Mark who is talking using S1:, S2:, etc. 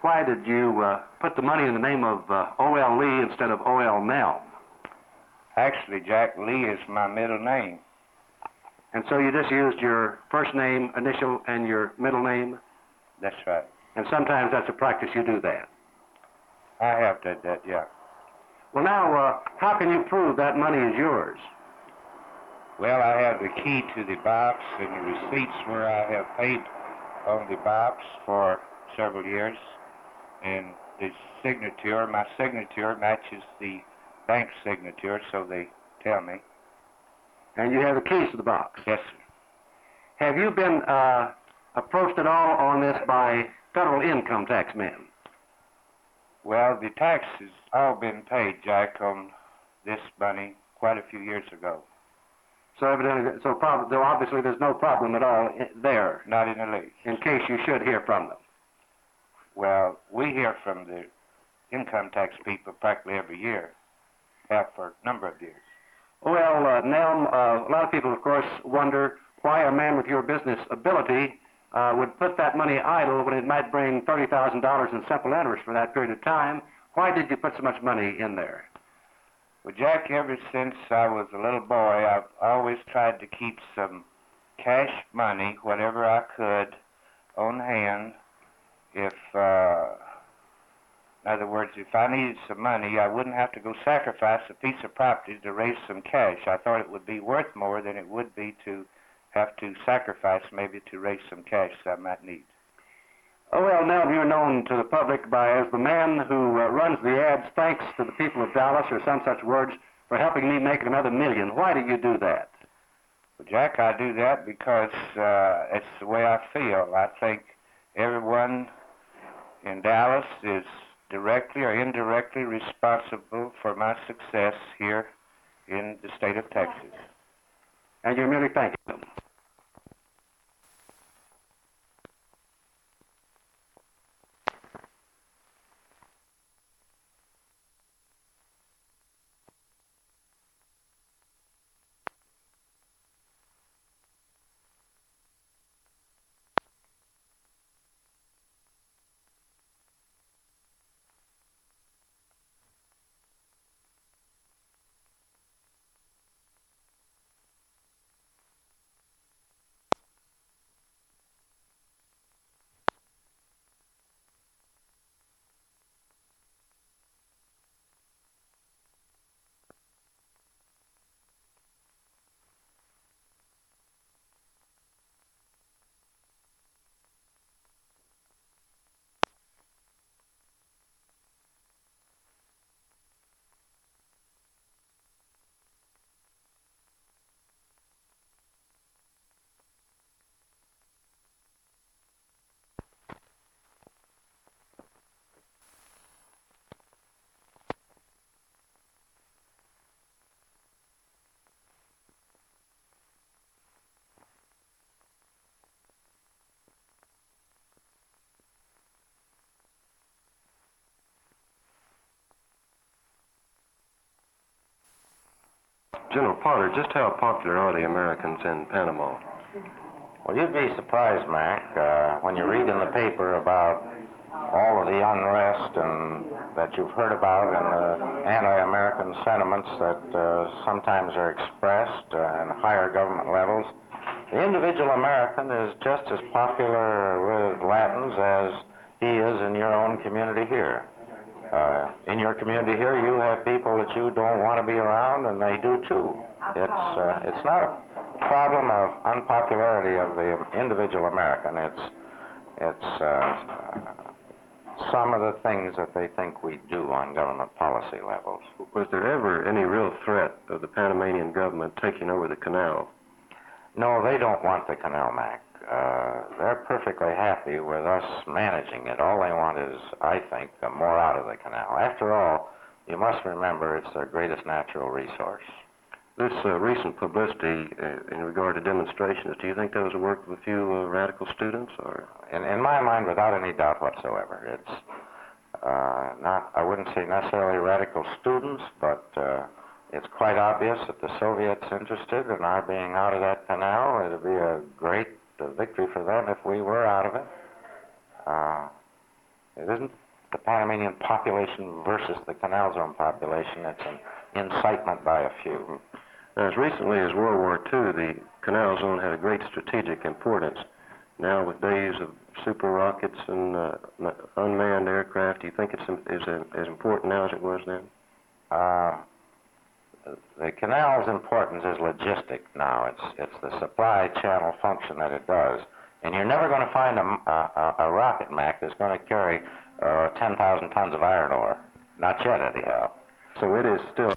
S1: why did you put the money in the name of O.L. Lee instead of O.L. Nelm?
S2: Actually, Jack, Lee is my middle name.
S1: And so you just used your first name, initial, and your middle name?
S2: That's right.
S1: And sometimes that's a practice you do that?
S2: I have done that, yeah.
S1: Well, now, how can you prove that money is yours?
S2: Well, I have the key to the box and the receipts where I have paid on the box for several years. And the signature, my signature matches the bank signature, so they tell me.
S1: And you have the keys to the box?
S2: Yes, sir.
S1: Have you been approached at all on this by federal income tax men?
S2: Well, the tax has all been paid, Jack, on this money quite a few years ago.
S1: So evidently, though obviously there's no problem at all there.
S2: Not in the least.
S1: In case you should hear from them.
S2: Well, we hear from the income tax people practically every year, have for a number of years.
S1: Well, Nelm, a lot of people, of course, wonder why a man with your business ability would put that money idle when it might bring $30,000 in simple interest for that period of time. Why did you put so much money in there?
S2: Well, Jack, ever since I was a little boy, I've always tried to keep some cash money, whatever I could, on hand. In other words, if I needed some money, I wouldn't have to go sacrifice a piece of property to raise some cash. I thought it would be worth more than it would be to have to sacrifice maybe to raise some cash that I might need.
S1: Oh, well, now you're known to the public as the man who runs the ads, thanks to the people of Dallas, or some such words, for helping me make another million. Why do you do that?
S2: Well, Jack, I do that because it's the way I feel. I think everyone in Dallas is directly or indirectly responsible for my success here in the state of Texas.
S1: And you're merely thanking them.
S3: General Potter, just how popular are the Americans in Panama?
S4: Well, you'd be surprised, Mac, when you read in the paper about all of the unrest that you've heard about and the anti-American sentiments that sometimes are expressed in higher government levels. The individual American is just as popular with Latins as he is in your own community here. In your community here, you have people that you don't want to be around, and they do too. It's not a problem of unpopularity of the individual American. It's some of the things that they think we do on government policy levels.
S3: Was there ever any real threat of the Panamanian government taking over the canal?
S4: No, they don't want the canal, Mac. They're perfectly happy with us managing it. All they want is, I think, more out of the canal. After all, you must remember it's their greatest natural resource.
S3: This recent publicity in regard to demonstrations, do you think that was a work of a few radical students? Or?
S4: In my mind, without any doubt whatsoever. It's not, I wouldn't say necessarily radical students, but it's quite obvious that the Soviets interested in our being out of that canal. It would be a great victory for them if we were out of it. It isn't the Panamanian population versus the Canal Zone population. It's an incitement by a few.
S3: Now, as recently as World War II, the Canal Zone had a great strategic importance. Now, with days of super rockets and unmanned aircraft, do you think it's as important now as it was then?
S4: The canal's importance is logistic now. It's the supply channel function that it does. And you're never going to find a rocket, Mac, that's going to carry 10,000 tons of iron ore. Not yet, anyhow.
S3: So it is still